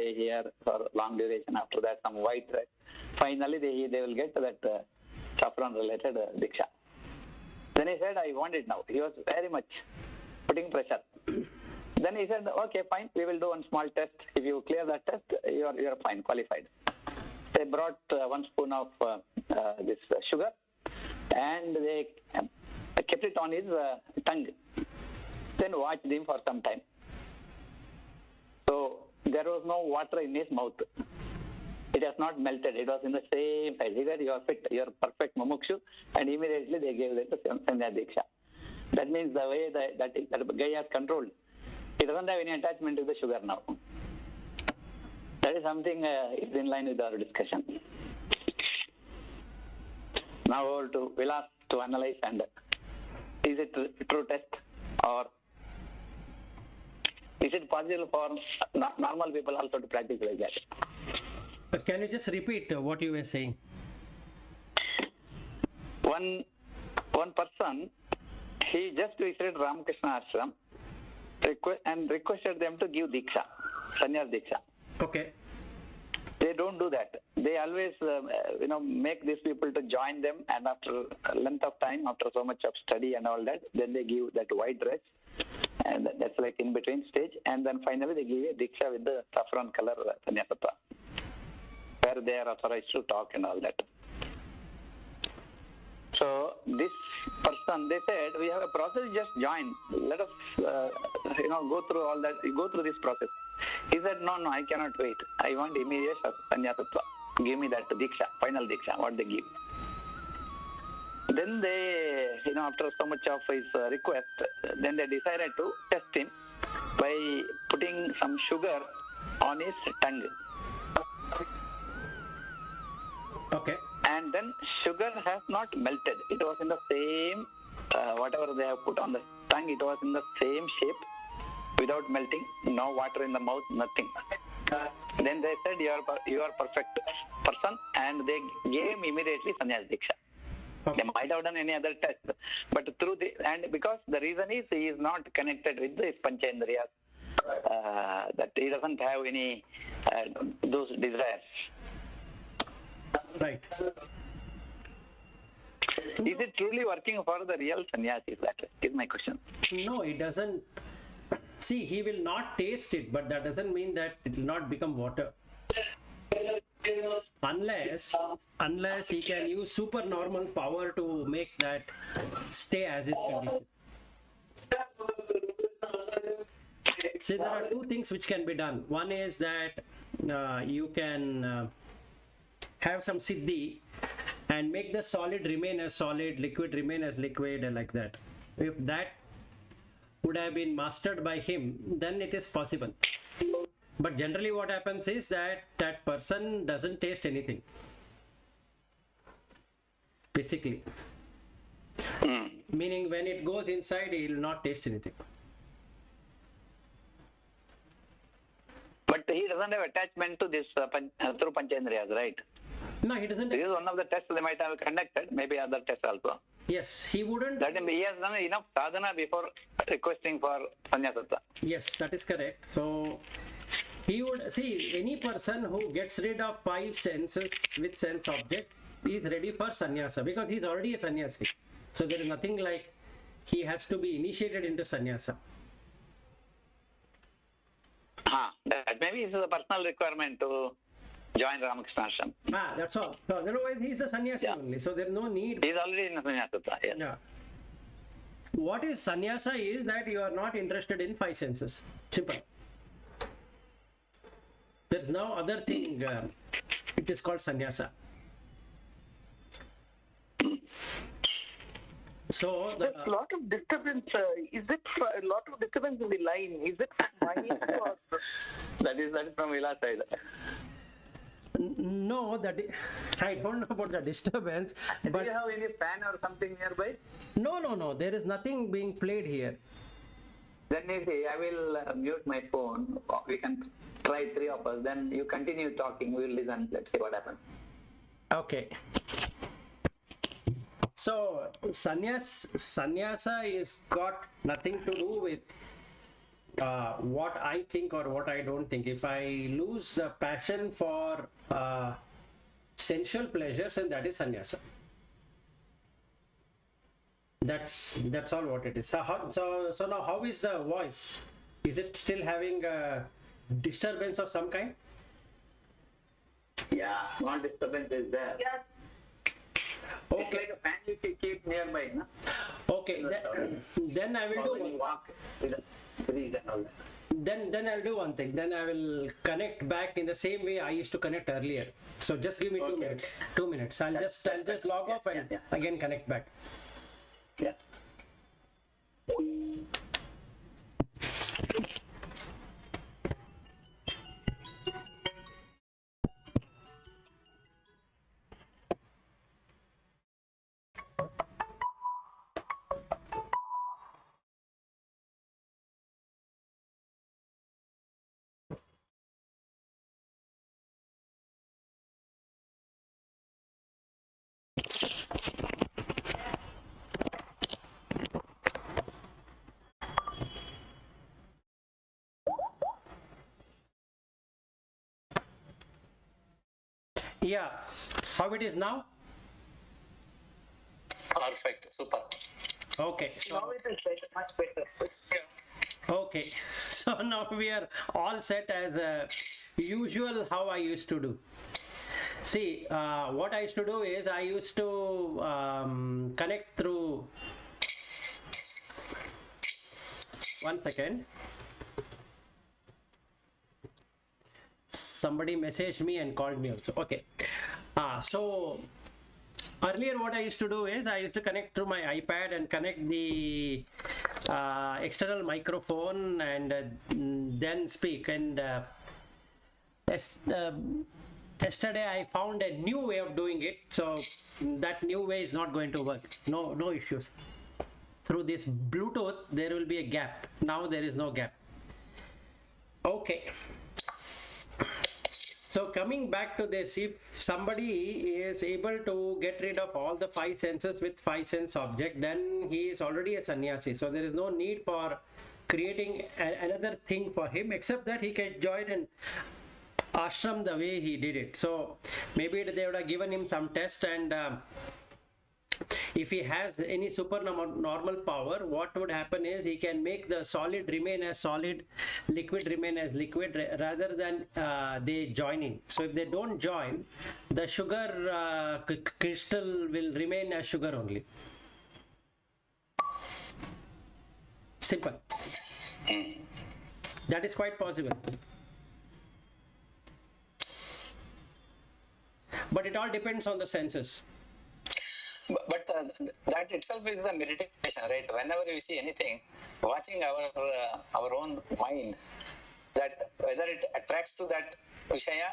stay here for long duration. After that, some white dress. Finally, they will get that saffron related diksha. Then he said, I want it now. He was very much putting pressure. Then he said, okay, fine, we will do one small test. If you clear that test, you are fine, qualified. They brought 1 spoon of this sugar, and they kept it on his tongue. Then watched him for some time. So there was no water in his mouth. It has not melted. It was in the same size. He said, you are fit, you are perfect mumukshu, and immediately they gave it to Sanya Diksha. That means the way that guy has controlled, he doesn't have any attachment to the sugar now. That is something is in line with our discussion. Now over to Vilas to analyze, and is it a true test, or is it possible for normal people also to practice like that? But can you just repeat what you were saying? One person, he just visited Ramakrishna Ashram and requested them to give Diksha, Sannyas Diksha. Okay. They don't do that. They always, make these people to join them, and after a length of time, after so much of study and all that, then they give that white dress, and that's like in between stage, and then finally they give a Diksha with the saffron color Sannyasatva, where they are authorized to talk and all that. So this person, they said, we have a process, just join. Let us, go through all that, go through this process. He said, no, I cannot wait. I want immediate Sannyasatva. Give me that Diksha, final Diksha, what they give. Then they, after so much of his request, then they decided to test him by putting some sugar on his tongue. Okay. And then sugar has not melted. It was in the same, whatever they have put on the tongue, it was in the same shape without melting, no water in the mouth, nothing. Then they said, you are perfect person, and they gave him immediately Sannyas Diksha. Okay. They might have done any other test, but through and because the reason is he is not connected with his Panchendriyas, that he doesn't have any those desires. Right. Is it truly working for the real sannyasi? That is my question. No, it doesn't. See, he will not taste it, but that doesn't mean that it will not become water. Unless he can use supernormal power to make that stay as is condition. See, there are 2 things which can be done. One is that you can have some siddhi and make the solid remain as solid, liquid remain as liquid, and like that. If that would have been mastered by him, then it is possible. But generally what happens is that that person doesn't taste anything, basically. Meaning when it goes inside, he will not taste anything. But he doesn't have attachment to this through Panchendriyas, right? No, he doesn't. This is one of the tests they might have conducted, maybe other tests also. Yes, he wouldn't. That he has done enough sadhana before requesting for Sannyasatva. Yes, that is correct. So he would see any person who gets rid of 5 senses with sense object is ready for sannyasa, because he is already a sannyasi. So there is nothing like he has to be initiated into sannyasa. That maybe is a personal requirement to join Ramakrishna Ashram. That's all. So otherwise he is a sannyasi only. So there is no need. He is already in Sannyasatva. Yes. Yeah. What is sannyasa is that you are not interested in 5 senses. Simple. There is no other thing. It is called sannyasa. So there's a lot of disturbance. Is it a lot of disturbance in the line? Is it mine or that is from Vilas side? No, I don't know about the disturbance. Do you have any fan or something nearby? No. There is nothing being played here. Then I will mute my phone. We can try 3 of us. Then you continue talking. We will listen. Let's see what happens. Okay. So sannyasa is got nothing to do with what I think or what I don't think. If I lose the passion for sensual pleasures, and that is sannyasa. That's all what it is. So now how is the voice? Is it still having a disturbance of some kind? Yeah, small disturbance is there. Yeah. It's Okay. like a fan you keep nearby, no? Okay. Then I will Or when do. you walk with a breeze and all that. Then I'll do one thing. Then I will connect back in the same way I used to connect earlier. So just give me 2 Okay. minutes. 2 minutes. I'll just log off and yeah. again connect back. Yeah. Yeah. How it is now? Perfect, super. Okay. Now it is better, much better. Okay. So now we are all set as usual how I used to do. See, what I used to do is I used to connect through. One second. Somebody messaged me and called me also. Okay. So earlier what I used to do is I used to connect through my iPad and connect the external microphone and then speak. And yesterday I found a new way of doing it. So that new way is not going to work. No issues. Through this Bluetooth, there will be a gap. Now there is no gap. Okay. So coming back to this, if somebody is able to get rid of all the 5 senses with 5 sense object, then he is already a sannyasi. So there is no need for creating another thing for him, except that he can join an ashram the way he did it. So maybe they would have given him some test, and if he has any supernormal power, what would happen is he can make the solid remain as solid, liquid remain as liquid, rather than they join in. So if they don't join, the sugar crystal will remain as sugar only. Simple. That is quite possible. But it all depends on the senses. But that itself is the meditation, right? Whenever we see anything, watching our own mind, that whether it attracts to that vishaya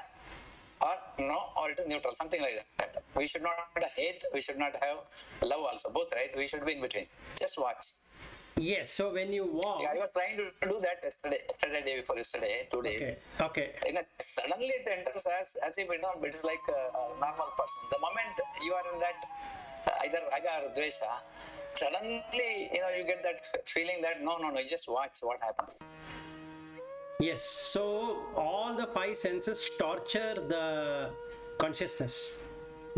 or no, or it is neutral, something like that. We should not hate, we should not have love also, both, right? We should be in between. Just watch. Yes, so when you walk. Yeah, I was trying to do that yesterday, day before yesterday, 2 days. Okay. Suddenly it enters as if it is like a normal person. The moment you are in that either raga or dvesha, suddenly you get that feeling that no, you just watch what happens. Yes, so all the 5 senses torture the consciousness,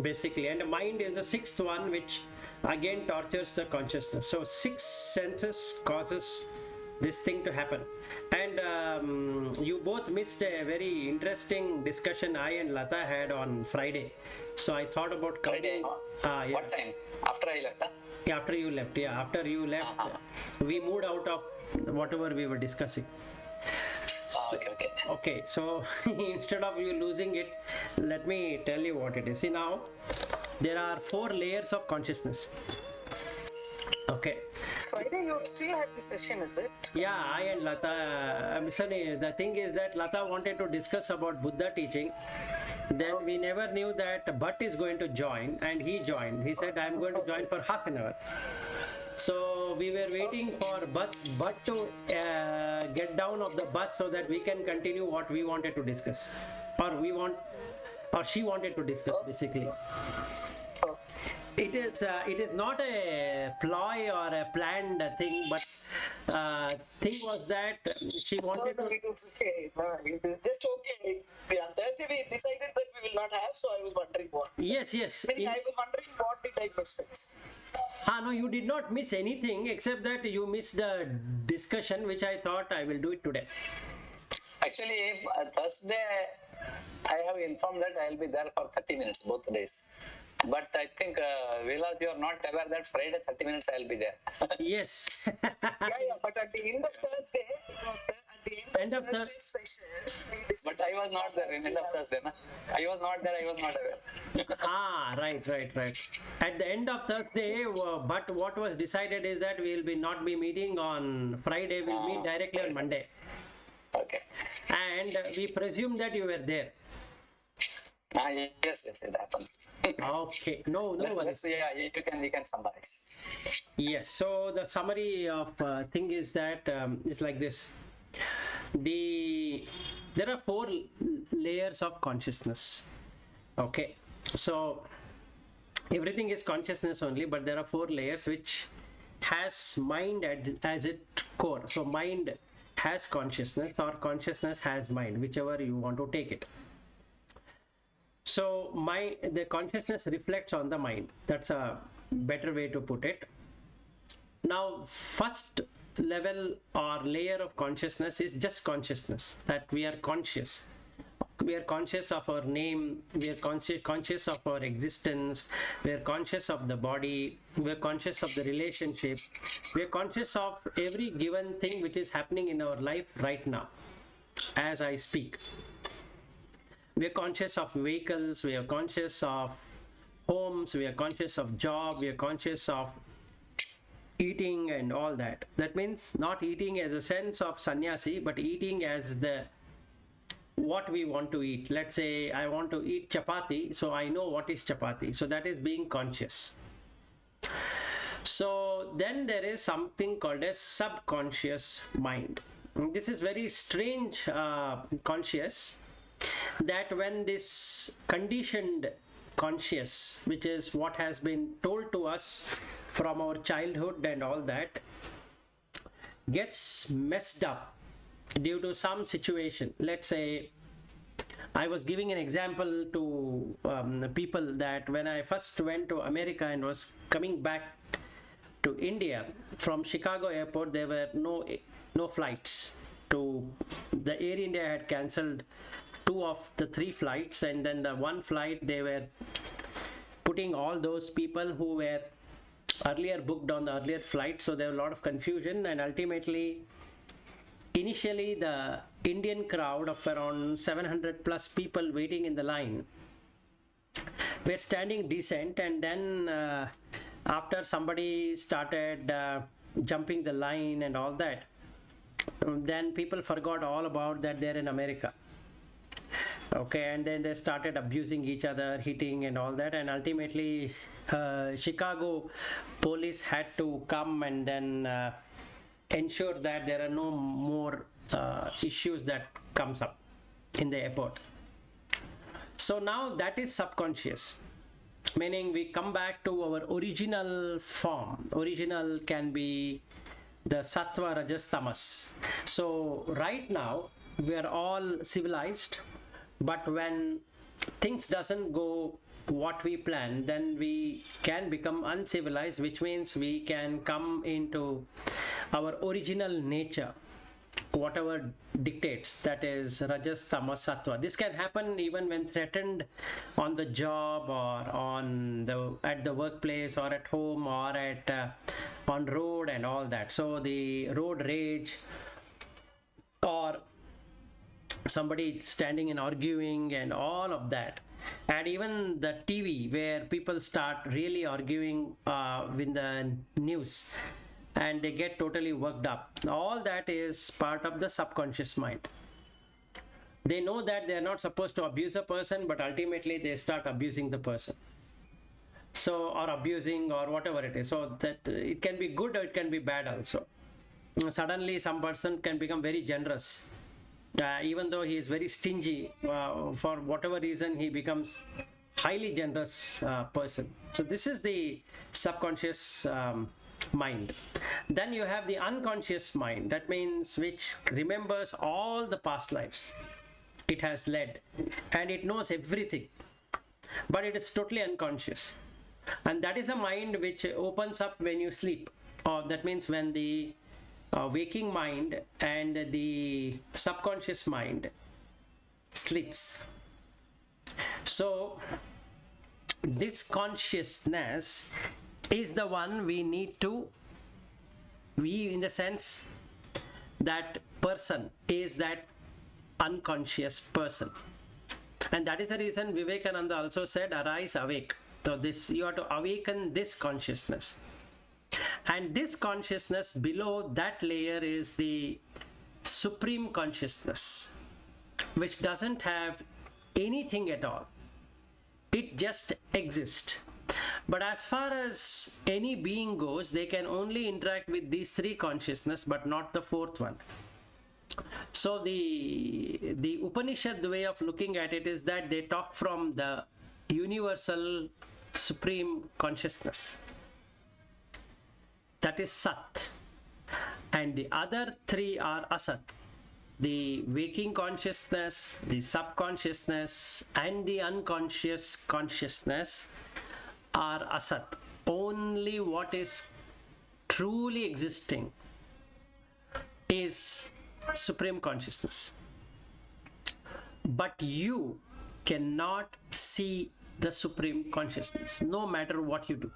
basically, and the mind is the 6th one, which again tortures the consciousness. So 6 senses causes this thing to happen. And you both missed a very interesting discussion I and Lata had on Friday. So I thought about Friday, yeah. What time? After I left? Yeah, after you left. Yeah, after you left, we moved out of whatever we were discussing. Okay. Okay, so instead of you losing it, let me tell you what it is. See, now there are 4 layers of consciousness. Okay. Friday you still had the session, is it? Yeah, I and Lata, Sunny, the thing is that Lata wanted to discuss about Buddha teaching. Then we never knew that Bhatt is going to join, and he joined. He said, I'm going to join for half an hour. So we were waiting for Bhatt to get down of the bus so that we can continue what we wanted to discuss. Or she wanted to discuss, basically. Oh. It is not a ploy or a planned thing, but thing was that she No, wanted no, to. it was okay. No, it is just okay. On Thursday we decided that we will not have, so I was wondering what. Yes, yes. I mean, I was wondering what did I miss. No, you did not miss anything except that you missed the discussion, which I thought I will do it today. Actually, Thursday, I have informed that I will be there for 30 minutes both days. But I think, Vilas, you are not aware that Friday 30 minutes I will be there. Yes. Yeah, but at the end of Thursday, at the End of Thursday's session, we decided. But I was not there in end of Thursday. Na? I was not there, I was not aware. Right. At the end of Thursday, but what was decided is that we will be not be meeting on Friday. We'll meet directly on Monday. Okay. And we presume that you were there. Yes, it happens. Okay. No worries. Yeah, you can summarize. Yes. So the summary of thing is that it's like this. There are 4 layers of consciousness. Okay. So everything is consciousness only, but there are 4 layers which has mind as its core. So mind has consciousness, or consciousness has mind, whichever you want to take it. So the consciousness reflects on the mind. That's a better way to put it. Now, first level or layer of consciousness is just consciousness, that we are conscious. We are conscious of our name, we are conscious of our existence, we are conscious of the body, we are conscious of the relationship, we are conscious of every given thing which is happening in our life right now, as I speak. We are conscious of vehicles, we are conscious of homes, we are conscious of job, we are conscious of eating and all that. That means not eating as a sense of sannyasi, but eating as what we want to eat. Let's say I want to eat chapati, so I know what is chapati. So that is being conscious. So then there is something called a subconscious mind. This is very strange conscious, that when this conditioned conscious, which is what has been told to us from our childhood and all that, gets messed up due to some situation. Let's say I was giving an example to people that when I first went to America and was coming back to India from Chicago airport, there were no flights to the Air India had cancelled 2 of the 3 flights, and then the 1 flight they were putting all those people who were earlier booked on the earlier flight. So there was a lot of confusion, and ultimately initially the Indian crowd of around 700 plus people waiting in the line were standing decent, and then after somebody started jumping the line and all that, then people forgot all about that they're in America. Okay, and then they started abusing each other, hitting and all that, and ultimately Chicago police had to come and then ensure that there are no more issues that comes up in the airport. So now that is subconscious, meaning we come back to our original form. Original can be the sattva, rajas, tamas. So right now we are all civilized, but when things doesn't go what we plan, then we can become uncivilized, which means we can come into our original nature, whatever dictates, that is rajas, tamas, sattva. This can happen even when threatened on the job or at the workplace or at home or at on road and all that. So the road rage, or somebody standing and arguing and all of that, and even the TV where people start really arguing with the news and they get totally worked up. All that is part of the subconscious mind. They know that they are not supposed to abuse a person, but ultimately they start abusing the person. So, or abusing or whatever it is. So that it can be good or it can be bad also. Suddenly some person can become very generous. Even though he is very stingy, for whatever reason he becomes highly generous person. So this is the subconscious mind. Then you have the unconscious mind, that means which remembers all the past lives it has led, and it knows everything, but it is totally unconscious. And that is a mind which opens up when you sleep, or that means when the waking mind and the subconscious mind sleeps. So this consciousness is the one we need to, in the sense that person is that unconscious person. And that is the reason Vivekananda also said, arise, awake. So this, you have to awaken this consciousness. And this consciousness, below that layer is the supreme consciousness, which doesn't have anything at all. It just exists. But as far as any being goes, they can only interact with these three consciousness, but not the fourth one. So the Upanishad way of looking at it is that they talk from the universal supreme consciousness. That is Sat. And the other three are Asat. The waking consciousness, the subconsciousness, and the unconscious consciousness are Asat. Only what is truly existing is supreme consciousness. But you cannot see the supreme consciousness, no matter what you do.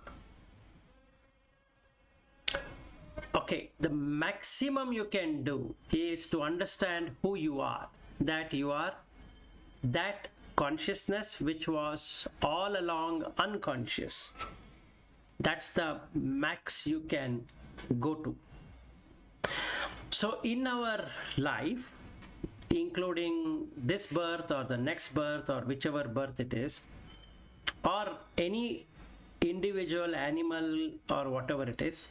Okay, the maximum you can do is to understand who you are, that you are that consciousness which was all along unconscious. That's the max you can go to. So in our life, including this birth or the next birth or whichever birth it is, or any individual, animal or whatever it is,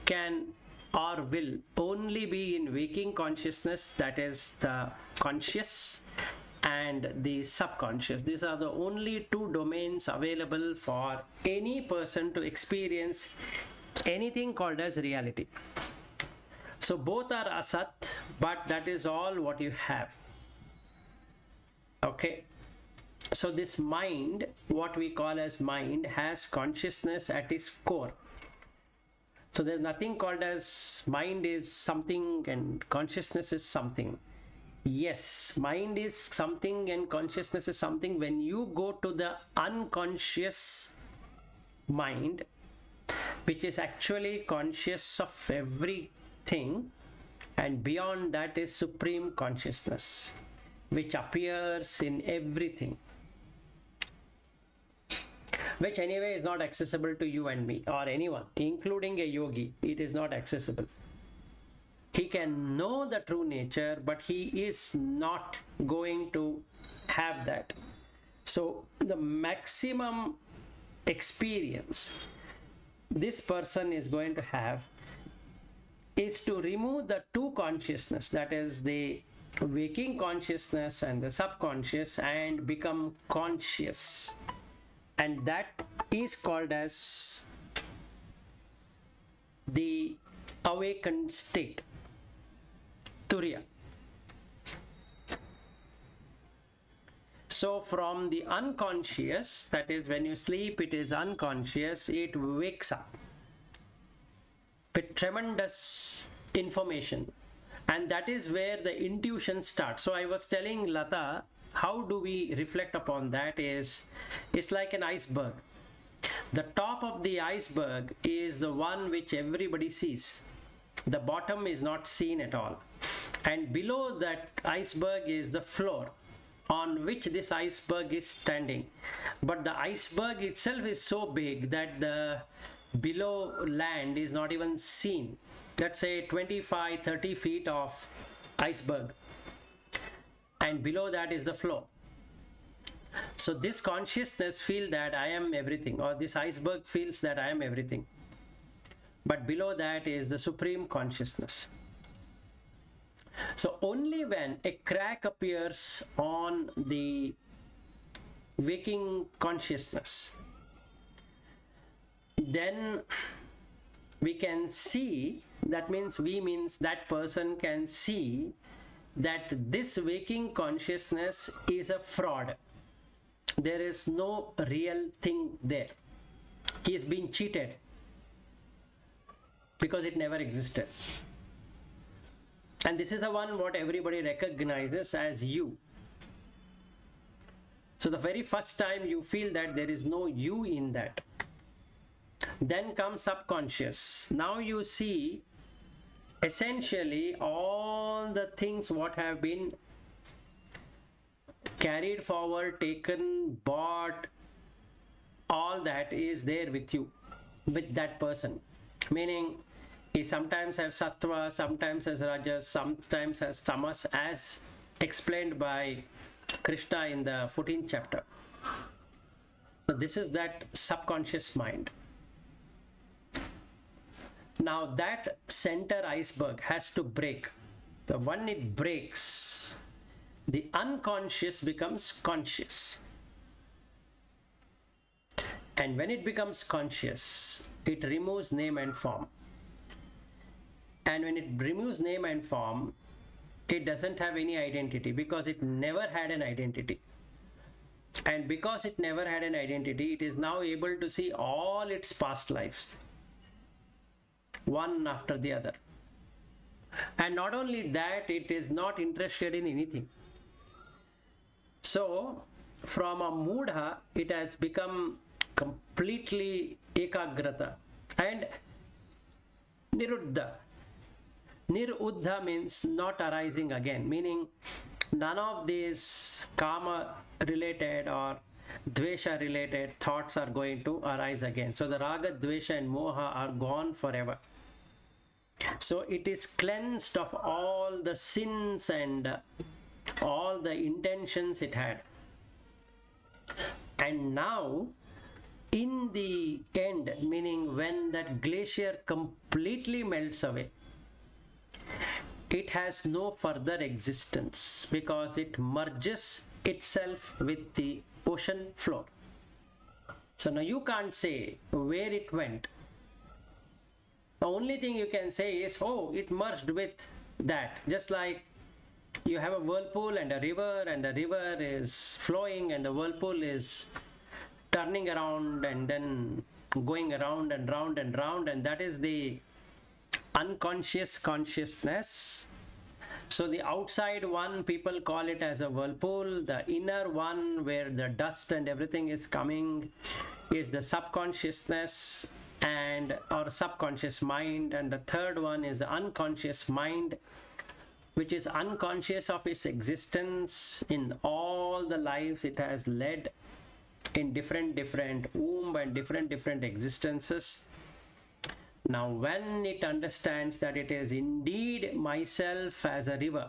can or will only be in waking consciousness, that is the conscious and the subconscious. These are the only two domains available for any person to experience anything called as reality. So both are Asat, but that is all what you have. Okay. So this mind, what we call as mind, has consciousness at its core. So there's nothing called as mind is something and consciousness is something. Yes, mind is something and consciousness is something when you go to the unconscious mind, which is actually conscious of everything, and beyond that is supreme consciousness, which appears in everything, which anyway is not accessible to you and me or anyone, including a yogi. It is not accessible. He can know the true nature, but he is not going to have that. So the maximum experience this person is going to have is to remove the two consciousness, that is the waking consciousness and the subconscious, and become conscious. And that is called as the awakened state, Turiya. So from the unconscious, that is when you sleep it is unconscious, it wakes up with tremendous information, and that is where the intuition starts. So I was telling Lata, how do we reflect upon that is, it's like an iceberg. The top of the iceberg is the one which everybody sees. The bottom is not seen at all. And below that iceberg is the floor on which this iceberg is standing. But the iceberg itself is so big that the below land is not even seen. Let's say 25-30 feet of iceberg, and below that is the floor. So this consciousness feels that I am everything, or this iceberg feels that I am everything, but below that is the supreme consciousness. So only when a crack appears on the waking consciousness, then we can see, that means that person can see that this waking consciousness is a fraud. There is no real thing there. He is being cheated because it never existed. And this is the one what everybody recognizes as you. So the very first time you feel that there is no you in that, then comes subconscious. Now you see essentially all the things what have been carried forward, taken, bought, all that is there with you, with that person. Meaning he sometimes has sattva, sometimes has rajas, sometimes has tamas, as explained by Krishna in the 14th chapter. So this is that subconscious mind. Now that center iceberg has to break. The when it breaks, the unconscious becomes conscious. And when it becomes conscious, it removes name and form. And when it removes name and form, it doesn't have any identity because it never had an identity. And because it never had an identity, it is now able to see all its past lives, one after the other. And not only that, it is not interested in anything. So from a mudha, it has become completely ekagrata and niruddha. Niruddha means not arising again, meaning none of these karma related or dvesha related thoughts are going to arise again. So the raga, dvesha and moha are gone forever. So it is cleansed of all the sins and all the intentions it had. And now in the end, meaning when that glacier completely melts away, it has no further existence because it merges itself with the ocean floor. So now you can't say where it went. The only thing you can say is, oh, it merged with that. Just like you have a whirlpool and the river is flowing and the whirlpool is turning around and then going around and round and round, and that is the unconscious consciousness. So the outside one, people call it as a whirlpool. The inner one, where the dust and everything is coming, is the subconsciousness and or subconscious mind. And the third one is the unconscious mind, which is unconscious of its existence in all the lives it has led in different womb and different existences. Now when it understands that it is indeed myself as a river,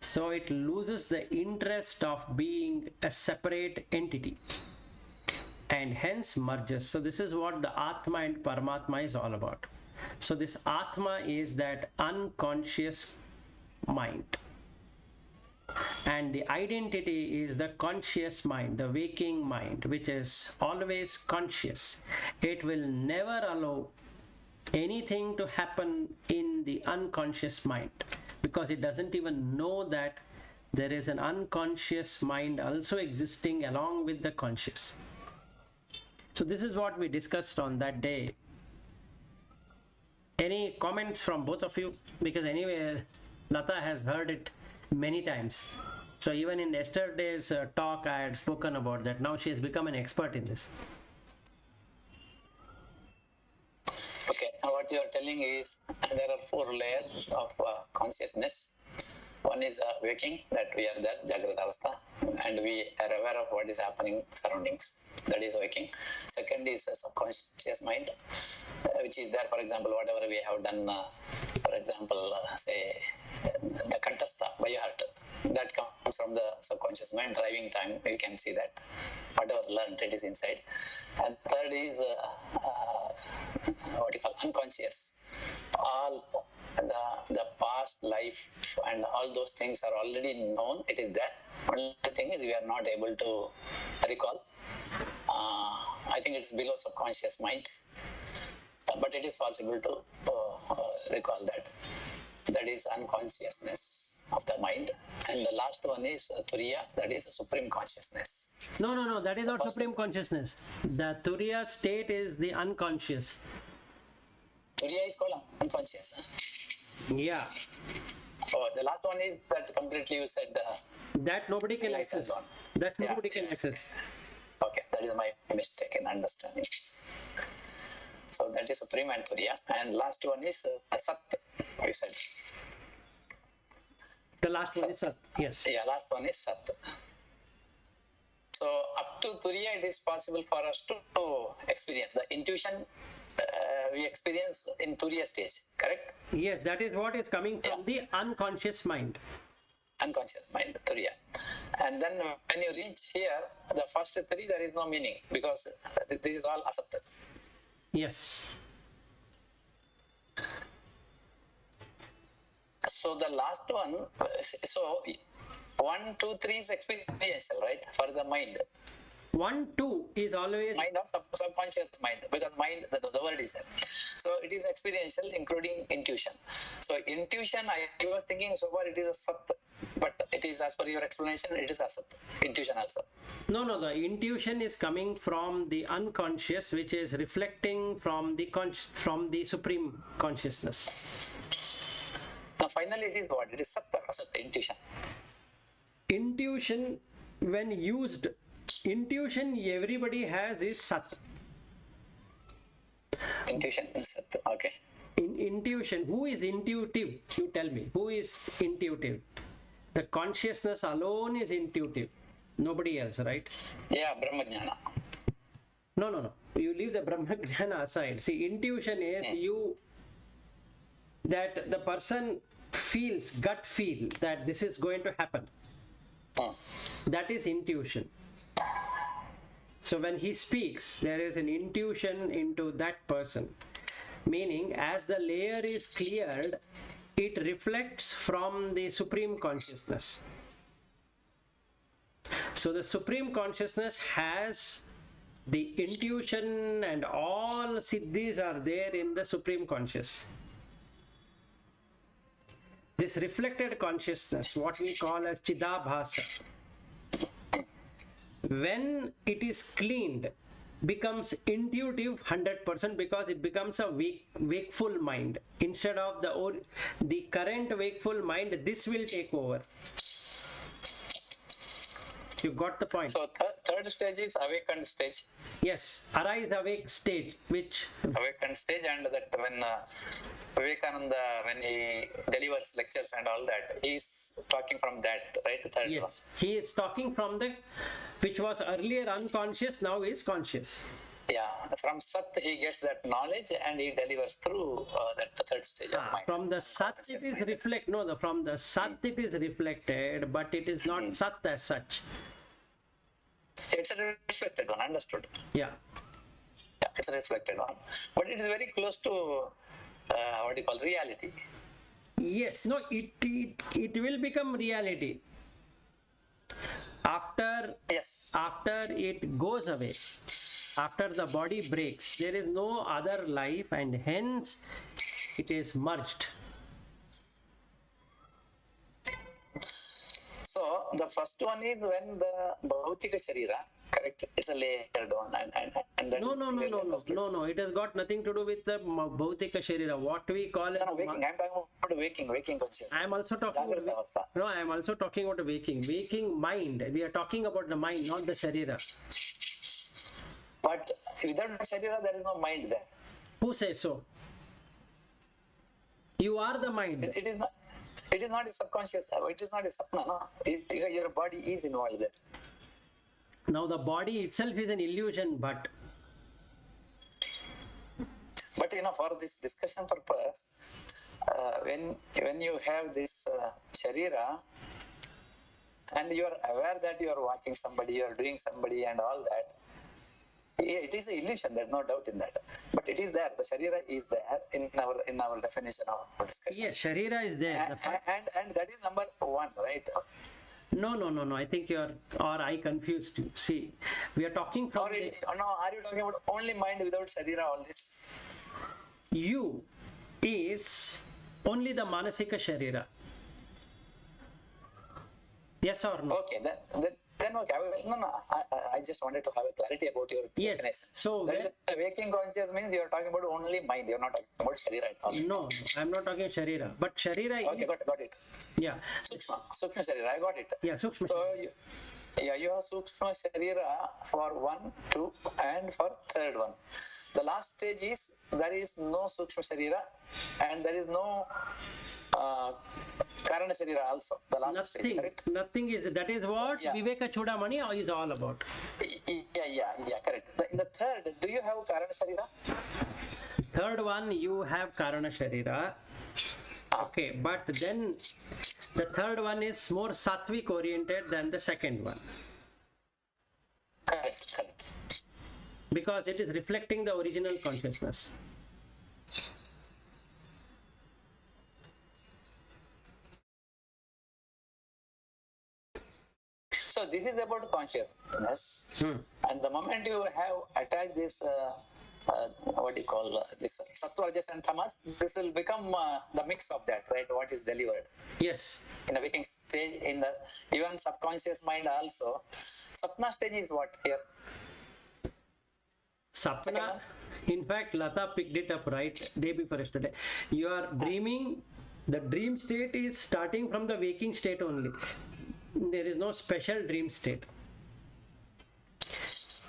so it loses the interest of being a separate entity and hence merges. So this is what the Atma and Paramatma is all about. So this Atma is that unconscious mind, and the identity is the conscious mind, the waking mind, which is always conscious. It will never allow anything to happen in the unconscious mind because it doesn't even know that there is an unconscious mind also existing along with the conscious. So this is what we discussed on that day. Any comments from both of you? Because anyway, Lata has heard it many times. So even in yesterday's talk, I had spoken about that. Now she has become an expert in this. Okay, what you are telling is there are 4 layers of consciousness. One is waking, that we are there, Jagrata Avastha, and we are aware of what is happening surroundings. That is waking. Second is a subconscious mind, which is there, for example, whatever we have done, for example, say the Kantastha by heart, that comes from the subconscious mind. Driving time, we can see that whatever learned, it is inside. And third is what you call unconscious. All the past life and all those things are already known, it is there, Only thing is we are not able to recall. I think it's below subconscious mind, but it is possible to recall that. That is unconsciousness of the mind. And the last one is Turiya, that is supreme consciousness. No, that is not first supreme consciousness. The Turiya state is the unconscious. Turiya is called unconscious. Huh? Yeah, Oh, the last one is that completely you said. that nobody can Like that access. one. That Yeah. nobody can access. Okay, that is my mistake in understanding. So that is supreme and Turiya. And last one is Sat, we said. The last one is Sat. Yes. Yeah, last one is Sat. So up to Turiya, it is possible for us to experience the intuition. We experience in Turiya stage, correct? Yes, that is what is coming from the unconscious mind. Unconscious mind, Turiya. And then when you reach here, the first three, there is no meaning because this is all Asat. Yes. So the last one, so 1, 2, 3 is experiential, right? For the mind. 1, 2 is always Mind or subconscious mind, because mind, the word is there. So it is experiential, including intuition. So intuition, I was thinking so far it is a Sat, but it is, as per your explanation, it is Asat. Intuition also. no. The intuition is coming from the unconscious, which is reflecting from the supreme consciousness. Now finally it is what? It is Sat or Asat, intuition. Intuition, when used, intuition everybody has is Sat. Intuition is Sat, okay. In intuition, who is intuitive? You tell me, who is intuitive? The consciousness alone is intuitive. Nobody else, right? Yeah, Brahmajnana. No. You leave the Brahmajnana aside. See, intuition is that the person feels, gut feel that this is going to happen. That is intuition. So when he speaks, there is an intuition into that person. Meaning, as the layer is cleared, it reflects from the supreme consciousness. So the supreme consciousness has the intuition, and all siddhis are there in the supreme conscious. This reflected consciousness, what we call as Chidabhasa, when it is cleaned, becomes intuitive 100% because it becomes a wakeful mind. Instead of the current wakeful mind, this will take over. You got the point? So third stage is awakened stage. Yes, arise awake stage, which Awakened stage, and that when Vivekananda, when he delivers lectures and all that, he is talking from that, right? Third one. yes, he is talking from the which was earlier unconscious, now is conscious. Yeah, from Sat he gets that knowledge and he delivers through that third stage of mind. From the Sat it Conscious is mind. from the Sat it is reflected, but it is not Sat as such. It's a reflected one, understood. Yeah. Yeah, it's a reflected one. But it is very close to what you call reality. Yes, no, it will become reality. After Yes. it goes away, after the body breaks, there is no other life, and hence it is merged. So the first one is when the Bhautika Sharira, correct? It's a layered one, and that is clearly understood. No, it has got nothing to do with the Bhautika Sharira. What we call as No, waking. I'm talking about waking consciousness. I am also talking Jagrata about avastha. no, I am also talking about waking mind. We are talking about the mind, not the Sharira. But without Sharira, there is no mind there. Who says so? You are the mind. It is not. It is not a subconscious. It is not a sapna. No? Your body is involved there. Now the body itself is an illusion, but for this discussion purpose, when you have this sharira, and you are aware that you are watching somebody, you are doing somebody, and all that, it is an illusion. There's no doubt in that. But it is there. The sharira is there in our definition of discussion. yes, Sharira is there. And that is number one, right? No. I think I confused you. See, we are talking from Or no, are you talking about only mind without Sharira, all this? you is only the Manasika Sharira. Yes or no? Okay, then okay. I just wanted to have a clarity about your Yes. definition. So That is the waking conscious means you are talking about only mind. You are not talking about Sharira at all. no, I'm not talking Sharira, but Sharira Okay, is, got it. yeah, Sukshma Sharira, I got it. yeah, Sukshma. So, you have Sukshma Sharira for 1, 2, and for third one. The last stage is there is no Sukshma Sharira and there is no Karana Sharira also. The last stage, correct? Nothing is, that is what Yeah. Vivekachudamani is all about. Yeah, correct. In the third, do you have Karana Sharira? Third one, you have Karana Sharira. Okay, but then the third one is more sattvic oriented than the second one, Correct. because it is reflecting the original consciousness. So this is about consciousness. And the moment you have attached this, what do you call this Sattva, Rajas and Tamas, this will become the mix of that, right? What is delivered Yes. in the waking stage, in the even subconscious mind also. Sapna stage is what here? Sapna, in fact, Lata picked it up right day before yesterday. You are dreaming, the dream state is starting from the waking state only. There is no special dream state.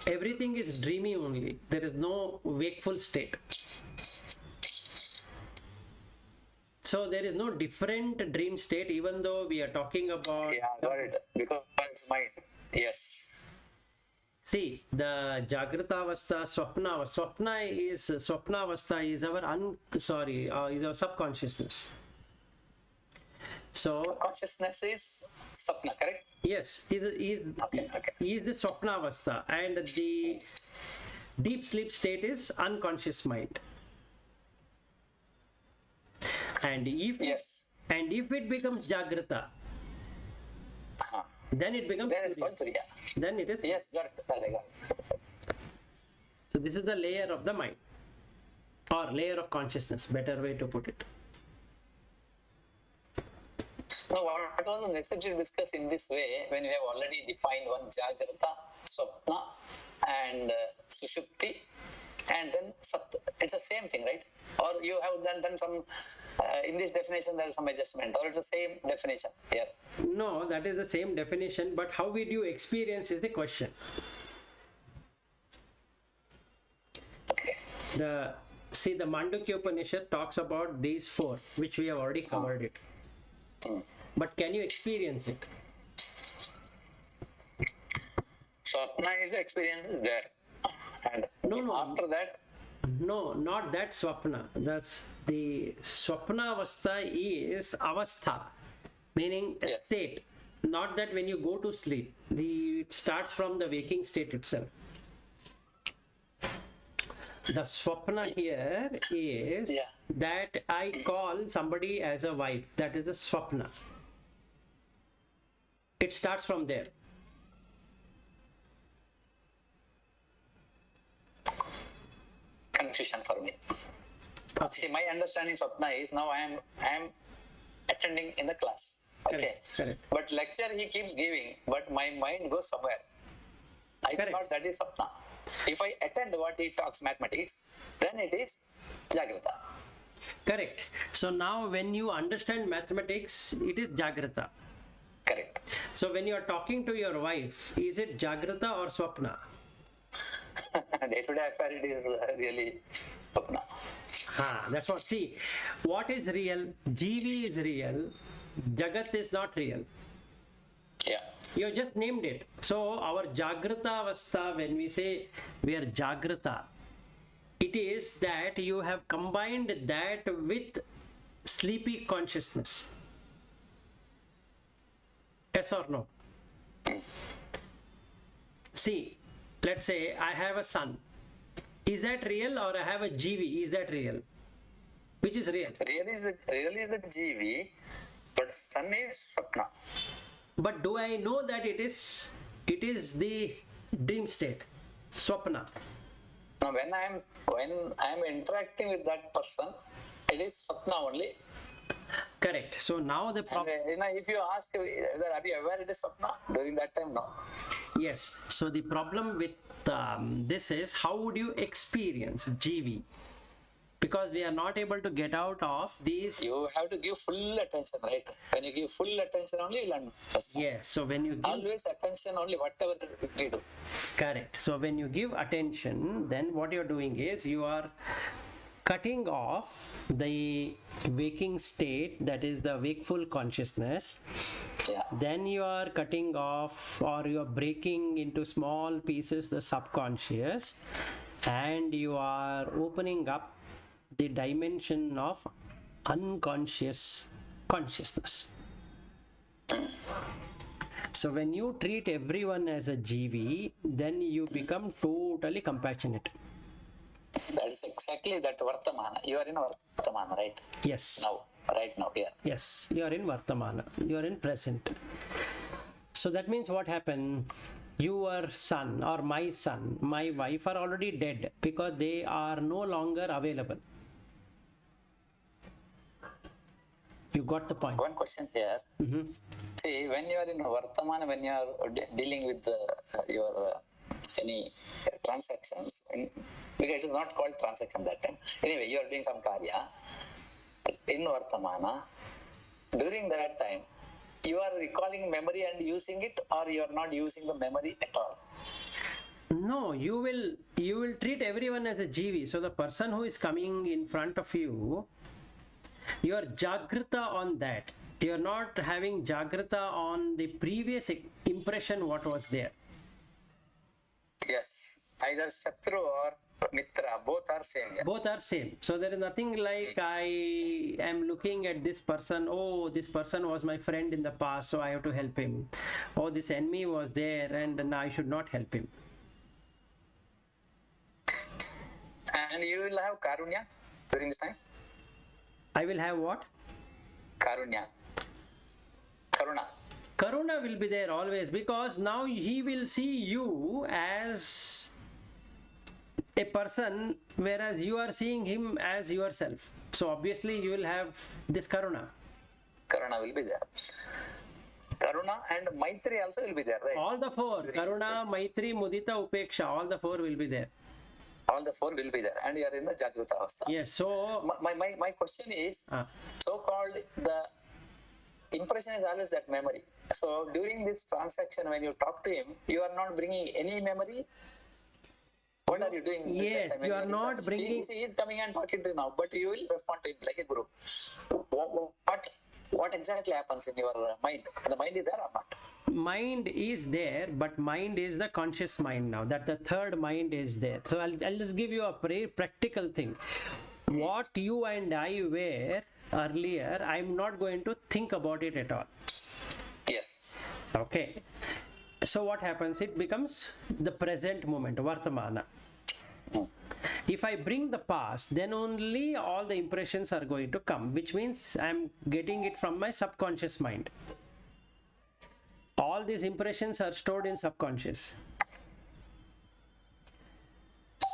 Everything is dreamy only. There is no wakeful state. So there is no different dream state, even though we are talking about. Yeah, got it. Because it's mind. Yes. See, the Jagrata Avastha, Swapna Avastha is our is our subconsciousness. So Consciousness is Sapna, correct? yes, is Okay. the Swapna Avastha, and the deep sleep state is unconscious mind. And if Yes. it becomes Jagrata, then it becomes Then it's Surya. going to, yeah. Then it is. Yes, got it. I got it. So this is the layer of the mind, or layer of consciousness, better way to put it. Now, what was necessary to discuss in this way when we have already defined one Jagrata, Swapna, and Sushupti, and then Sattva? It's the same thing, right? Or you have done some, in this definition there is some adjustment, or it's the same definition here? No, that is the same definition, but how will you experience is the question. Okay. The Mandukya Upanishad talks about these four, which we have already covered it. But can you experience it? Swapna is the experience there. And No. after that, No, not that Swapna. That's the Swapna Avastha is Avastha, meaning a Yes. state. Not that when you go to sleep. It starts from the waking state itself. The Swapna here is Yeah. that I call somebody as a wife. That is the Swapna. It starts from there. confusion for me. See, my understanding Swapna is now I am attending in the class. Okay. Correct. But lecture he keeps giving, but my mind goes somewhere. I Correct. thought that is Swapna. If I attend what he talks mathematics, then it is Jagrata. Correct. So now when you understand mathematics, it is Jagrata. Correct. So when you are talking to your wife, is it Jagrata or Swapna? Day-to-day affair, it is really Swapna. That's what. See, what is real? GV is real. Jagat is not real. Yeah. You just named it. So our Jagrata Avastha, when we say we are Jagrata, it is that you have combined that with sleepy consciousness. Yes or no? See, let's say I have a son. Is that real, or I have a GV? Is that real? Which is real? Really is the GV, but sun is Swapna. But do I know that it is the dream state, swapna? Now, when I'm interacting with that person, it is Sapna only. Correct. So now the And problem. if you ask whether are you aware it is Sapna, during that time, no. Yes. So the problem with this is, how would you experience GV? Because we are not able to get out of these. You have to give full attention, right? When you give full attention only, you'll understand. Yes. So when you give. Always attention only, whatever we do. Correct. So when you give attention, then what you're doing is you are cutting off the waking state, that is the wakeful consciousness. Yeah. Then you are cutting off, or you are breaking into small pieces the subconscious, and you are opening up the dimension of unconscious consciousness. So when you treat everyone as a GV, then you become totally compassionate. That is exactly that Vartamana. You are in Vartamana, right? Yes. Now, right now, here. Yes, you are in Vartamana, you are in present. So that means what happened? Your son or my son, my wife are already dead because they are no longer available. You got the point. One question here. Mhm. See, when you are in Vartamana, when you are dealing with your any transactions, because it is not called transaction that time. Anyway, you are doing some karya in Vartamana. During that time, you are recalling memory and using it, or you are not using the memory at all. No, you will treat everyone as a GV. So the person who is coming in front of you, you are Jagrita on that. You are not having Jagrita on the previous impression what was there. Yes, either Shatru or Mitra, both are same. Yeah? Both are same. So there is nothing like I am looking at this person, oh, this person was my friend in the past, so I have to help him. Oh, this enemy was there and now I should not help him. And you will have Karunya during this time? I will have what? Karunya. Karuna. Karuna will be there always, because now he will see you as a person, whereas you are seeing him as yourself. So obviously you will have this Karuna. Karuna will be there. Karuna and Maitri also will be there, right? All the four, During this Karuna, stage. Maitri, Mudita, Upeksha, all the four will be there. All the four will be there, and you are in the Jagruta Avastha. Yes, so My question is, so-called the impression is always that memory. So during this transaction, when you talk to him, you are not bringing any memory. What are you doing? with Yes, that time when you are in not touch? bringing- He is coming and talking to you now, but you will respond to him like a guru. What exactly happens in your mind? The mind is there or not? mind is there, but mind is the conscious mind now, that the third mind is there. So I'll just give you a very practical thing. What you and I were earlier, I'm not going to think about it at all. Yes. Okay. So what happens? It becomes the present moment, Vartamana. If I bring the past, then only all the impressions are going to come, which means I'm getting it from my subconscious mind. All these impressions are stored in subconscious.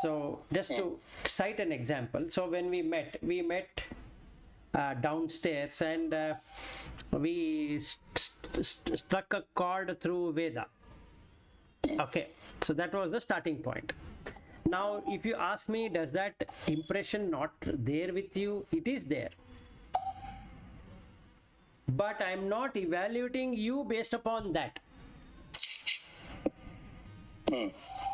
So just to cite an example, so when we met downstairs, and we struck a chord through Veda. Okay, so that was the starting point. Now, if you ask me, does that impression not there with you? It is there. But I'm not evaluating you based upon that.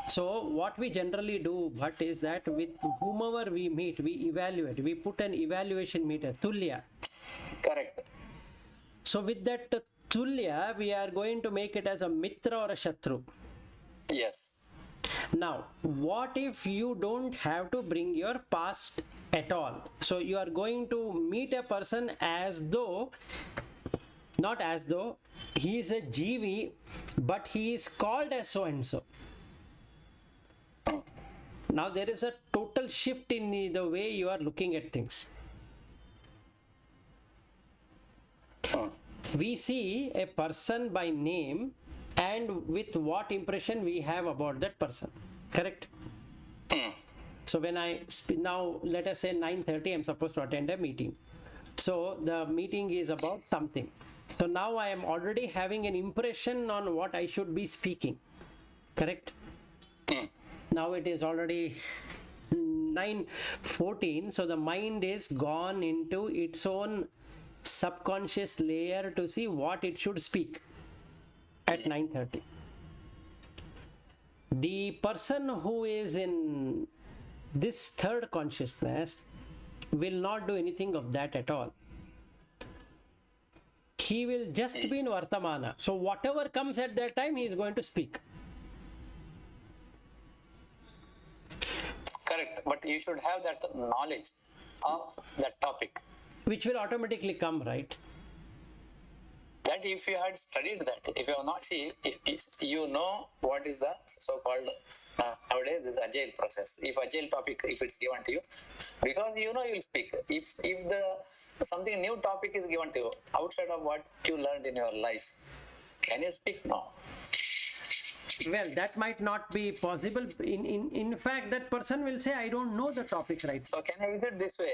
So what we generally do, but is that with whomever we meet, we evaluate. We put an evaluation meter, Tulya. Correct. So with that Tulya, we are going to make it as a Mitra or a Shatru. Yes. Now, what if you don't have to bring your past at all? So you are going to meet a person as though, not as though, he is a GV, but he is called as so and so. Now there is a total shift in the way you are looking at things. we see a person by name and with what impression we have about that person. Correct? So when now let us say 9:30, I'm supposed to attend a meeting. So the meeting is about something. So now I am already having an impression on what I should be speaking. Correct? Now it is already 9:14, so the mind is gone into its own subconscious layer to see what it should speak at 9:30. The person who is in this third consciousness will not do anything of that at all. He will just be in Vartamana. So whatever comes at that time, he is going to speak. Correct, but you should have that knowledge of that topic. Which will automatically come, right? That if you had studied that, if you have not see, you know what is the so-called nowadays this agile process. If agile topic, if it's given to you, because you know you'll speak. If the something new topic is given to you outside of what you learned in your life, can you speak? No. Well, that might not be possible. In fact, that person will say, I don't know the topic right. So can I use it this way?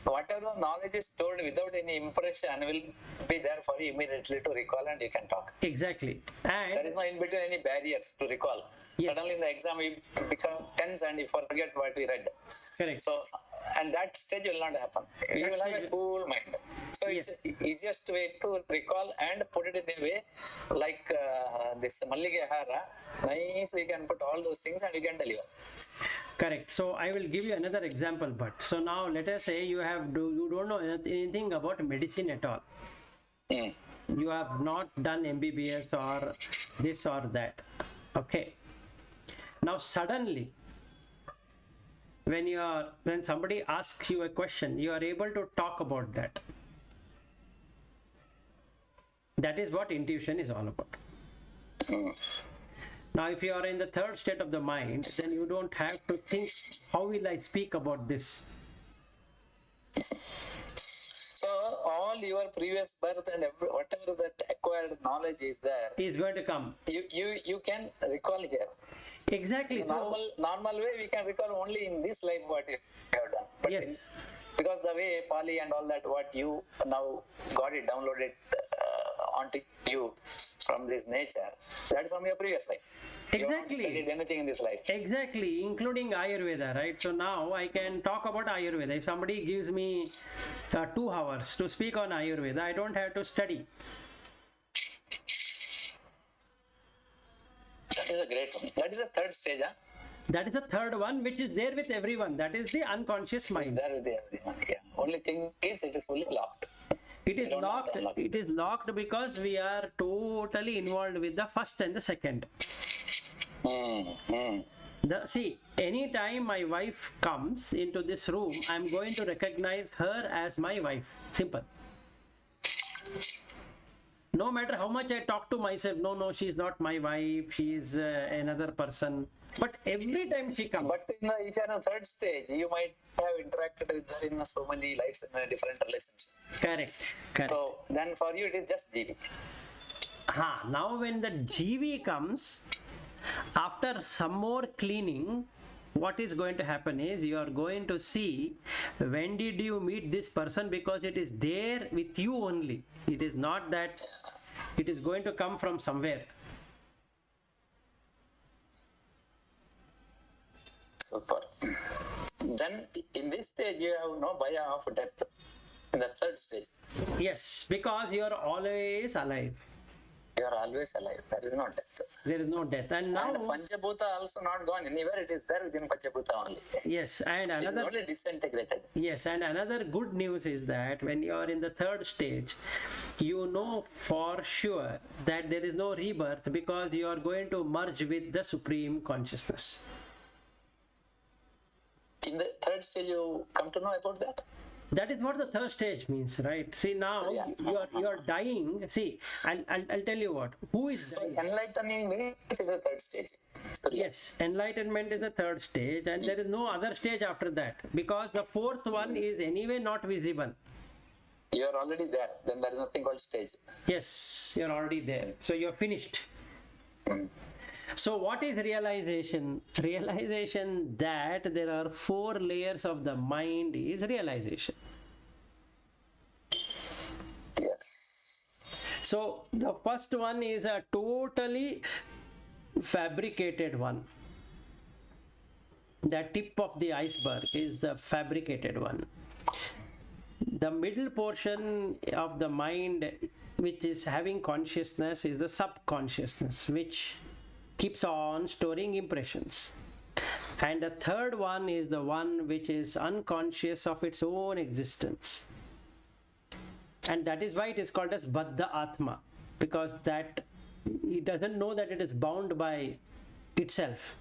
Whatever knowledge is stored without any impression will be there for you immediately to recall, and you can talk. Exactly. And There is no in between any barriers to recall. Yes. Suddenly in the exam you become tense and you forget what we read. correct. So, and that stage will not happen. You will have a cool mind. So it's easiest way to recall and put it in a way like this Mallige Hara. Nicely you can put all those things and you can deliver. Correct. So I will give you another example. But so now let us say you don't know anything about medicine at all. You have not done MBBS or this or that. Okay. Now suddenly, when somebody asks you a question, you are able to talk about that. That is what intuition is all about. Now, if you are in the third state of the mind, then you don't have to think, how will I speak about this? So all your previous birth and whatever that acquired knowledge is there, Is going to come. you can recall here. Exactly. In normal way we can recall only in this life what you have done. But Yes. because the way Pali and all that what you now got it downloaded onto you from this nature, that's from your previous life. You have not Exactly. studied anything in this life. Exactly, including Ayurveda, right? So now I can talk about Ayurveda. If somebody gives me 2 hours to speak on Ayurveda, I don't have to study. That is a great one. That is the third stage, huh? That is the third one, which is there with everyone. That is the unconscious mind. There with everyone. Yeah. Only thing is it is fully locked. It is don't have locked. to unlock It is locked because we are totally involved with the first and the second. See, anytime my wife comes into this room, I'm going to recognize her as my wife. Simple. No matter how much I talk to myself, no, she's not my wife, she's another person. But every time she comes. But in the each and the third stage, you might have interacted with her in so many lives in a different relationship. Correct. So then for you it is just GB. Now when the GV comes, after some more cleaning, what is going to happen is you are going to see when did you meet this person, because it is there with you only. It is not that it is going to come from somewhere. Super. Then in this stage you have no bhaya of death. In the third stage, Yes, because you are always alive. you are always alive. There is no death. There is no death. And now, And Panchabhuta also not gone anywhere. It is there within Panchabhuta only. yes, and It is another only disintegrated. Yes, and another good news is that when you are in the third stage, you know for sure that there is no rebirth because you are going to merge with the Supreme Consciousness. In the third stage, you come to know about that. That is what the third stage means, right? See, now Yeah. you are dying. See, I'll tell you what. Who is So dying? enlightening means it is the third stage. Yes, enlightenment is the third stage, and there is no other stage after that because the fourth one is anyway not visible. You are already there. Then there is nothing called stage. Yes, you're already there. So you're finished. Mm. So what is realization? Realization that there are 4 layers of the mind is realization. Yes. So the first one is a totally fabricated one. The tip of the iceberg is the fabricated one. The middle portion of the mind, which is having consciousness, is the subconsciousness, which keeps on storing impressions. And the third one is the one which is unconscious of its own existence. And that is why it is called as Baddha Atma, because that it doesn't know that it is bound by itself,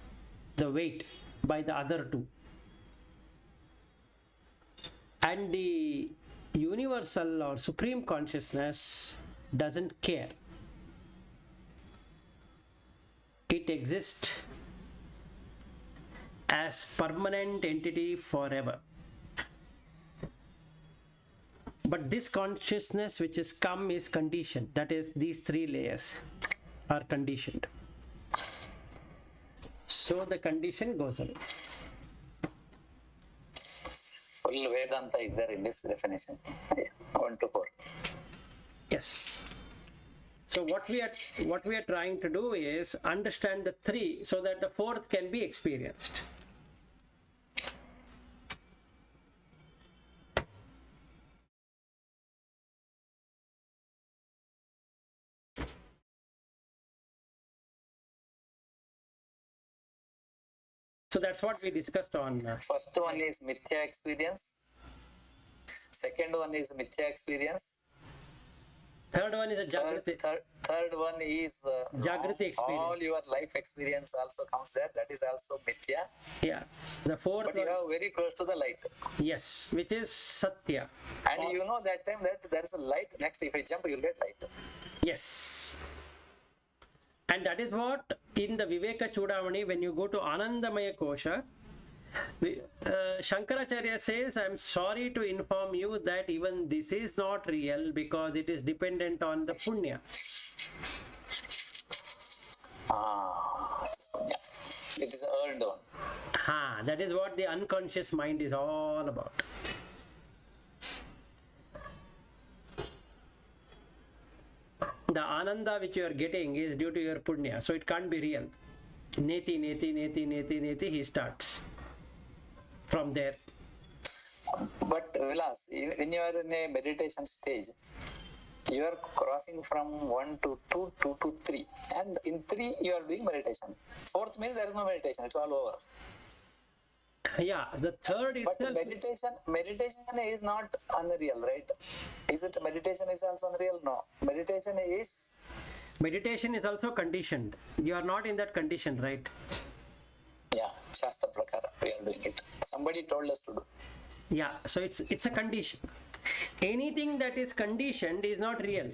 the weight, by the other two. And the universal or supreme consciousness doesn't care. It exists as permanent entity forever. But this consciousness which is come is conditioned. That is, these 3 layers are conditioned. So the condition goes away. Full Vedanta is there in this definition. 1 to 4. Yes. So what we are trying to do is understand the 3 so that the 4th can be experienced. So that's what we discussed on. First one is Mithya experience. Second one is Mithya experience. Third one is a Jagrati. Third one is Jagrati experience. all your life experience also comes there. That is also Mithya. Yeah. The 4th But you one, are very close to the light. yes, which is Satya. And you know that time that there is a light next. If I jump, you'll get light. Yes. And that is what in the Vivekachudamani, when you go to Anandamaya Kosha, Shankaracharya says, I'm sorry to inform you that even this is not real because it is dependent on the punya. It is earned one. That is what the unconscious mind is all about. The ananda which you are getting is due to your punya, so it can't be real. Neti, neti, neti, neti, neti, he starts from there. But Vilas, when you are in a meditation stage, you are crossing from 1 to 2, 2 to 3. And in 3, you are doing meditation. 4th means there is no meditation, it's all over. Yeah, the third But itself. meditation is not unreal, right? Is it meditation is also unreal? No. Meditation is also conditioned. You are not in that condition, right? Yeah, Shastra Prakara, we are doing it. Somebody told us to do. Yeah, so it's a condition. Anything that is conditioned is not real.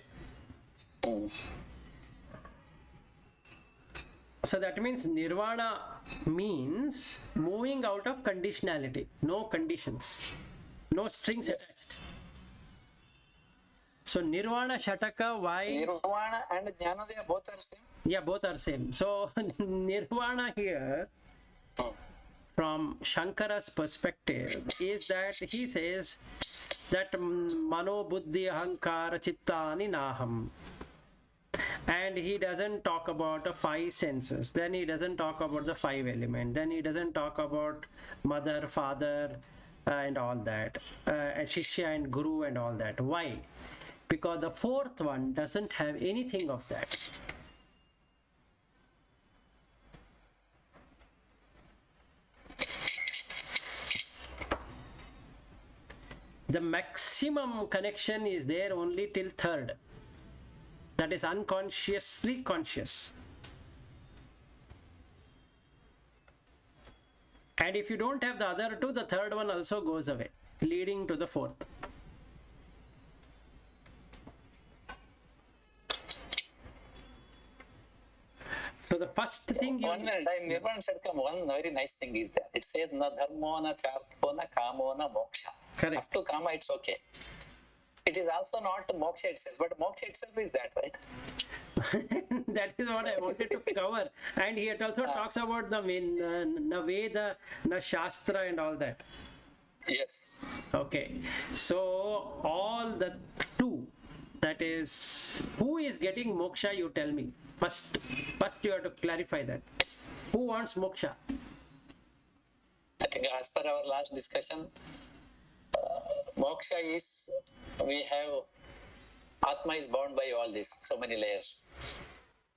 So that means nirvana means moving out of conditionality, no conditions, no strings attached. So nirvana shataka, why? Nirvana and Jnanodaya both are same. Yeah, both are same. So nirvana here, from Shankara's perspective, is that he says that mano buddhi ahankara chittani naham. And he doesn't talk about the 5 senses. Then he doesn't talk about the 5 elements. Then he doesn't talk about mother, father, and all that. And Shishya and Guru and all that. Why? Because the 4th one doesn't have anything of that. The maximum connection is there only till 3rd. That is unconsciously conscious. And if you don't have the other 2, the 3rd one also goes away, leading to the 4th. So the first thing One minute, Nirvana Shatkam, one very nice thing is there. It says, na dharmo, na chartho, na kamo, na moksha. Correct. Up to kama, it's okay. it is also not moksha itself, but moksha itself is that, right? That is what I wanted to cover. And he also talks about the na Veda, na Shastra and all that. Yes. Okay. So all the two, that is, who is getting moksha, you tell me. First you have to clarify that. Who wants moksha? I think as per our last discussion, moksha is, we have, Atma is bound by all this, so many layers.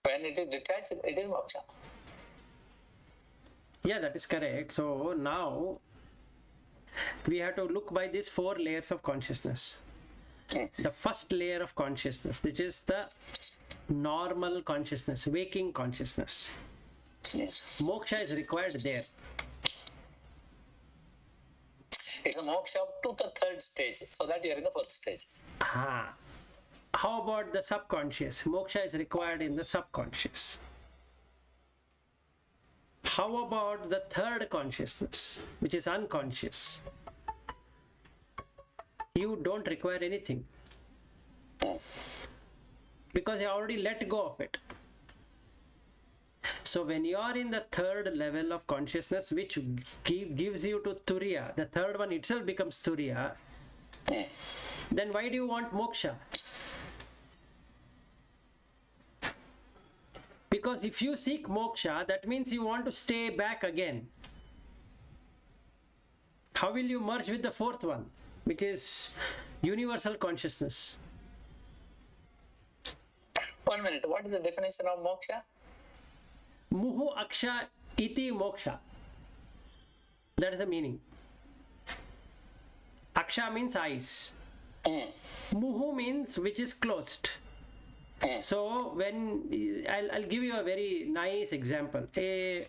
When it is detached, it is moksha. Yeah, that is correct. So now we have to look by these 4 layers of consciousness. The first layer of consciousness, which is the normal consciousness, waking consciousness. Yes. Moksha is required there. It's a moksha up to the 3rd stage, so that you are in the 4th stage. How about the subconscious? Moksha is required in the subconscious. How about the 3rd consciousness, which is unconscious? You don't require anything because you already let go of it. So when you are in the 3rd level of consciousness, which gives you to Turiya, the 3rd one itself becomes Turiya, then why do you want moksha? Because if you seek moksha, that means you want to stay back again. How will you merge with the 4th one, which is universal consciousness? 1 minute, what is the definition of moksha? Muhu aksha iti moksha. That is the meaning. Aksha means eyes. Muhu means which is closed. So when I'll give you a very nice example. A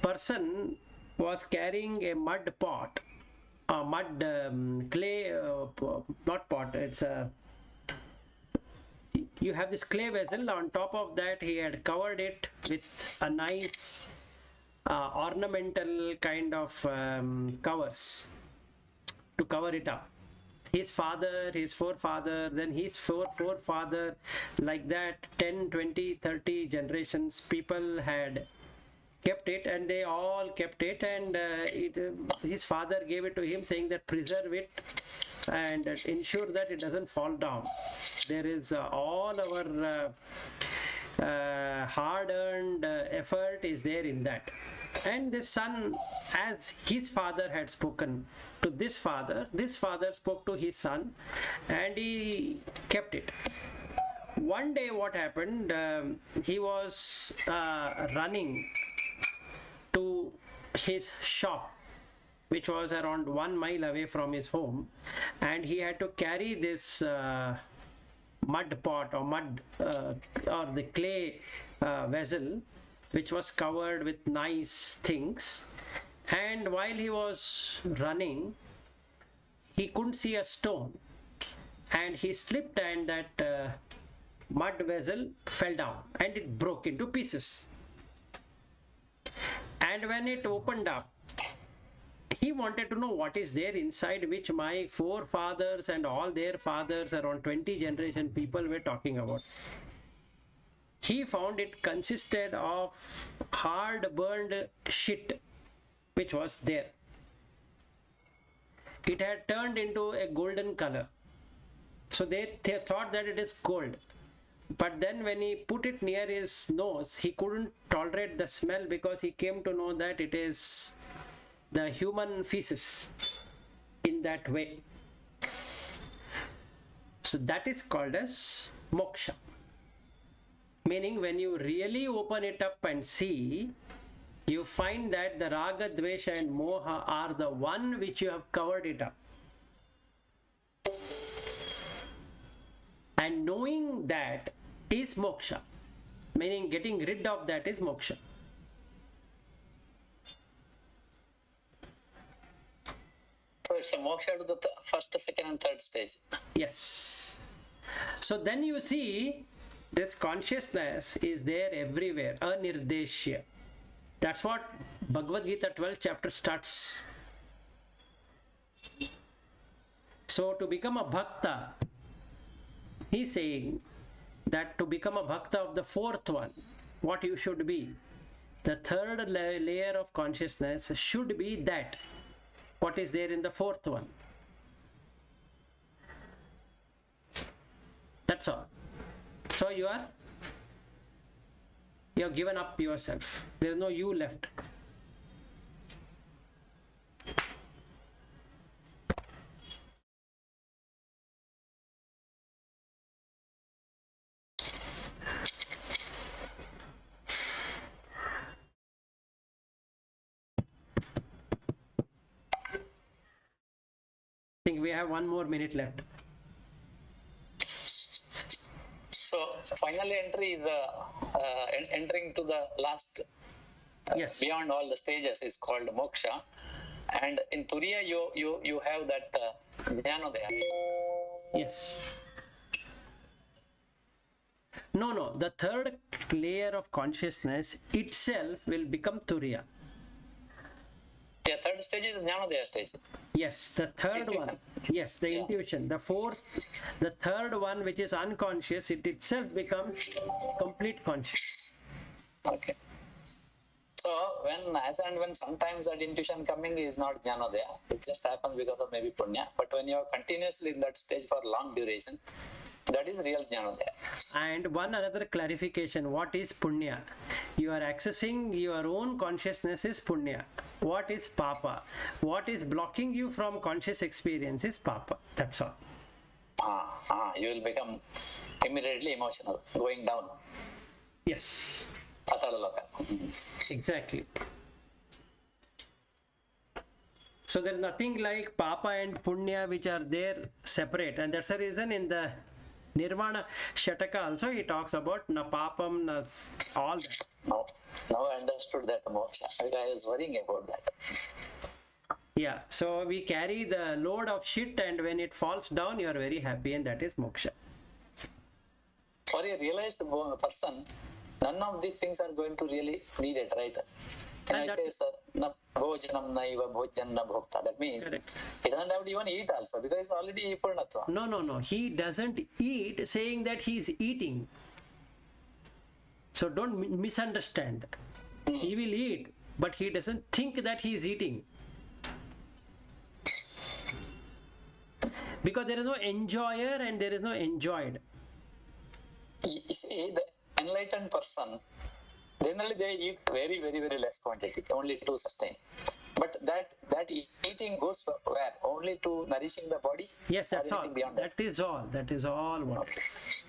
person was carrying a mud pot, a mud clay, not pot, it's a, you have this clay vessel. On top of that he had covered it with a nice ornamental kind of covers to cover it up. His father, his forefather, then his forefather, like that 10, 20, 30 generations people had kept it, and they all kept it, and his father gave it to him saying that preserve it and ensure that it doesn't fall down. There is all our hard-earned effort is there in that. And the son, as his father had spoken to this father spoke to his son, and he kept it. One day what happened, he was running to his shop, which was around 1 mile away from his home, and he had to carry this mud pot or mud or the clay vessel, which was covered with nice things. And while he was running, he couldn't see a stone, and he slipped, and that mud vessel fell down and it broke into pieces. And when it opened up, he wanted to know what is there inside, which my forefathers and all their fathers, around 20 generation people, were talking about. He found it consisted of hard burned shit which was there. It had turned into a golden color. So they thought that it is gold. But then when he put it near his nose, he couldn't tolerate the smell, because he came to know that it is the human feces in that way. So that is called as moksha. Meaning, when you really open it up and see, you find that the raga, dvesha and moha are the one which you have covered it up. And knowing that is moksha. Meaning, getting rid of that is moksha. So it's a moksha to the first, second and third stage. Yes. So then you see this consciousness is there everywhere, anirdeshya. That's what Bhagavad Gita 12th chapter starts. So to become a bhakta, He's saying that to become a bhakta of the fourth one, what you should be, the third layer of consciousness should be that what is there in the fourth one. That's all. So you have given up yourself. There is no you left. I think we have 1 more minute left. So final entry is the entering to the last, Yes. beyond all the stages is called moksha. And in Turiya, you have that jnanodaya. Yes. No. The third layer of consciousness itself will become Turiya. Yeah, third stage is jnanodaya stage. Yes, the third one. Yes, the intuition. The third one, which is unconscious, it itself becomes complete conscious. Okay. So when sometimes that intuition coming is not jnanodaya, it just happens because of maybe punya. But when you are continuously in that stage for long duration, that is real jnanodaya. And one another clarification, what is punya? You are accessing your own consciousness is punya. What is papa? What is blocking you from conscious experience is papa. That's all. You will become immediately emotional, going down. Yes, Patalaloka. exactly. So there is nothing like papa and punya which are there separate, and that's the reason in the Nirvana Shataka also he talks about na papam, na all that. Now I understood that moksha. I was worrying about that. Yeah, so we carry the load of shit, and when it falls down, you are very happy, and that is moksha. For a realized person, none of these things are going to really need it, right? Can And I say, na bhojanam naiva bhojan na bhokta? That means Correct. he doesn't have to even eat also because it's already purnatva. No. He doesn't eat, saying that he is eating. So don't misunderstand. He will eat, but he doesn't think that he is eating. Because there is no enjoyer and there is no enjoyed. You see, the enlightened person, generally they eat very, very, very less quantity, only to sustain. But that eating goes where? Only to nourishing the body? Yes, or that's all. anything beyond that? That is all. That is all what it is.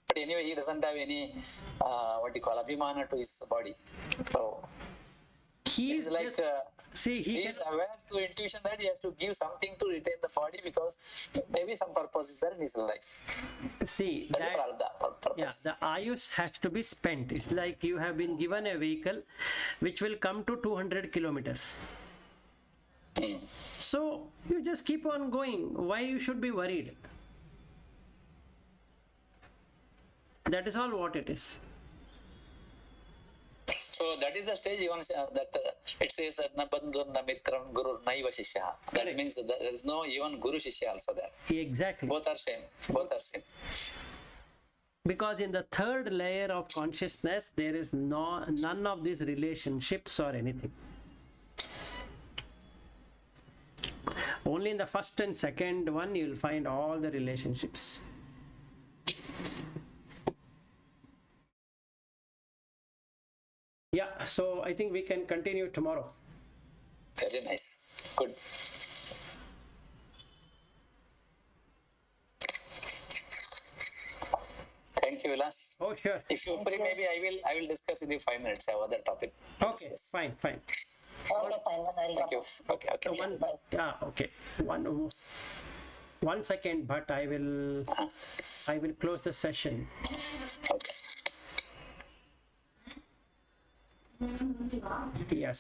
But anyway, he doesn't have any, what you call, abhimana to his body. So, He's it's like, just, see, he is aware to intuition that he has to give something to retain the body because maybe some purpose is there in his life. see That is that. prarabdha Yeah, purpose. the ayus has to be spent. It's like you have been given a vehicle which will come to 200 kilometers. So you just keep on going. Why you should be worried? That is all what it is. So that is the stage even that it says na bandhu na mitram guru naiva shishya. That Correct. means that there is no even guru shishya also there. Exactly. Both are same. Both are same. Because in the third layer of consciousness, there is none of these relationships or anything. Only in the first and second one, you will find all the relationships. Yeah, so I think we can continue tomorrow. Very nice. Good. Thank you, Vilas. Oh, sure. If you free, maybe I will discuss with you 5 minutes. I have other topic. to Okay, discuss. fine. Okay, fine. Then I'll Thank you. drop. Okay. One, yeah, okay. One second, but I will close the session. Okay. Yes.